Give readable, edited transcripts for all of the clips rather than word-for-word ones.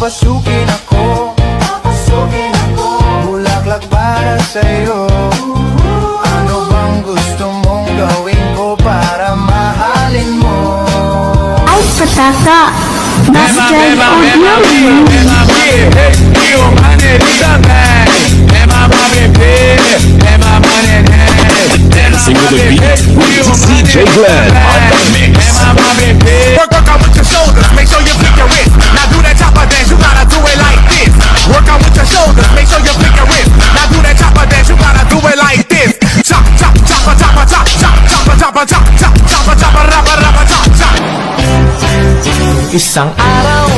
Papasukin ako, bulaklak para sa'yo. Ano bang gusto mong gawin ko para mahalin mo? Ay, pataka! Basket audio! Dancing with the beat with DJ Glenn on the mix. Work out with your shoulders, make sure you flick your wrist. Now do that chopper dance, you gotta do it like this. Work out with your shoulders, make sure you flick your wrist. Now do that chopper dance, you gotta do it like this. Chop, chop, chopper, chopper, chop, chop, chopper, chopper, chop, chop, chopper, chopper, rapper, rapper, chop, chop. Isang araw,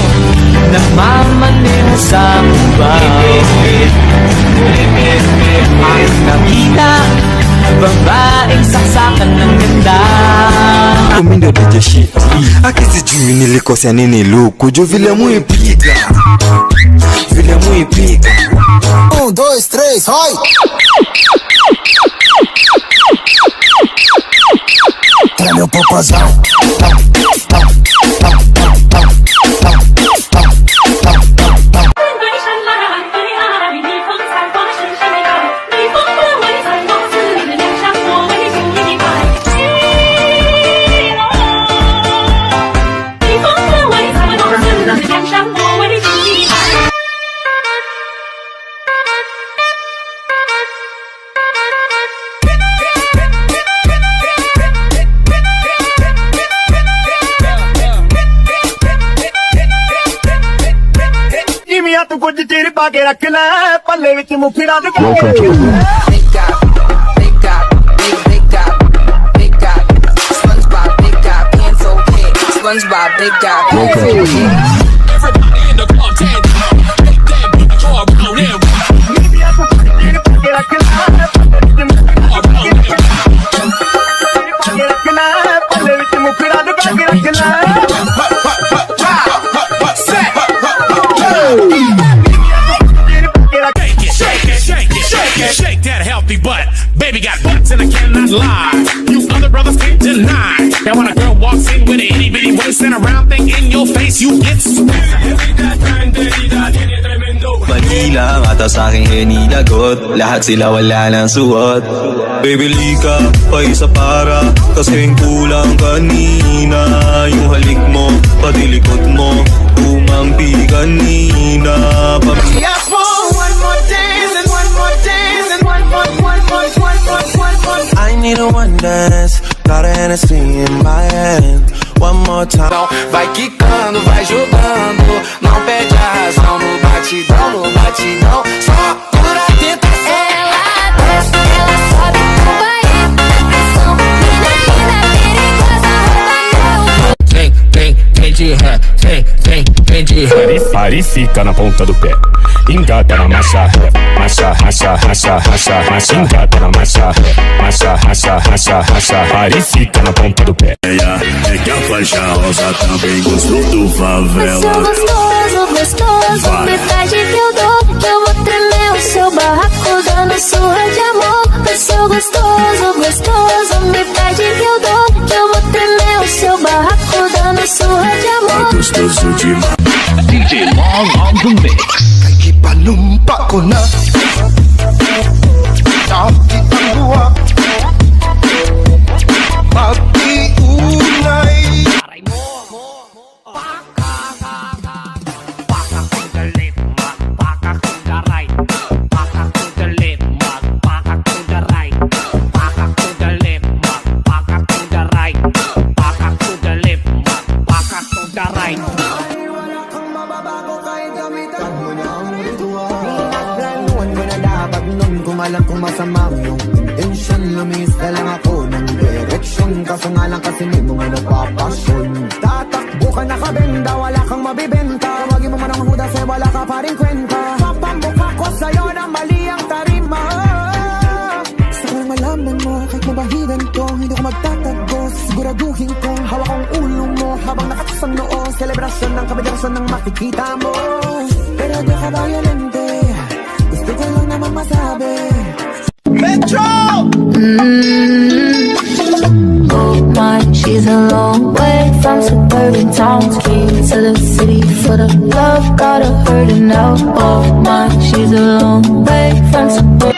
nagmamaneho sa bukid. Ang nakita, babaeng saksakan ng ganda. Comindo de jeshi akisi juu nilikosea nini lukuju vile muipiga 1, 2, 3, hoi Tra meu popozão ਤੂੰ ਕੁਝ ਚਿਰ ਪਾ ਕੇ ਰੱਖ ਲੈ ਪੱਲੇ ਵਿੱਚ ਮੁਫੜਾ ਦੇ SpongeBob, big guy, Welcome. Everybody in the club, take that beat, draw around him. Shake that healthy butt. Baby got butts and I cannot lie. You other brothers can't deny. Now when a girl walks in with an itty bitty waist and a round thing in your face, you get Manila, mata sa'king hinilagot lahat sila wala nang suot Baby lika, pa isa para kasing kulang kanina Yung halik mo, pati likod mo umampi kanina Yes, one more dance and one more dance and one more. I need a one dance, got a Hennessy in my hand. One more time. Vai quicando, vai jogando, não perde a razão no batidão, só cura a tentação. Ela desce, ela sobe, vai na pressão. Menina perigosa, Vem de ré. Pare e fica na ponta do pé. Engata na marcha ré. Marcha, racha, racha, racha, racha. Engata na marcha ré. Marcha, racha, racha, racha. Pare e fica na ponta do pé. É que a faixa rosa também gostou do favela. sou gostoso, gostoso. Me pede que eu dou, que eu vou tremer o seu barraco dando surra de amor. Eu sou gostoso, gostoso. Me pede que eu dou, que eu vou tremer o seu barraco dando surra de amor. Gostoso demais. DJ Long on the mix. Kay panumpa ko na Dati ang buwa Mag-iunay Kumalang kung masama yung intention, lumis na lang ako ng direksyon. Kaso nga lang kasi di mo nga napapasyon. Tatakbo ka nakabenda, wala kang mabibenta. Wagin mo man ang hudas eh, wala ka pa rin kwenta. Papamukha ko sa'yo na mali ang tarima. Gusto ko lang malaman mo, kahit mabahiran ko, hindi ko magtatago. Siguraduhin kong hawak ang ulo mo habang nakatusang noo. Selebrasyon ng kabadyarasyon ng makikita mo. Pero di ka violente, gusto ko lang naman masabi Metro! Oh my, she's a long way from suburban towns. Came to the city for the But love got her hurting out of mine. She's a long way from support.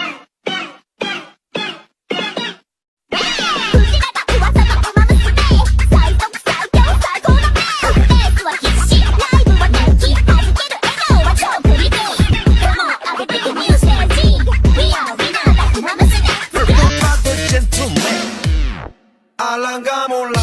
Alangamos la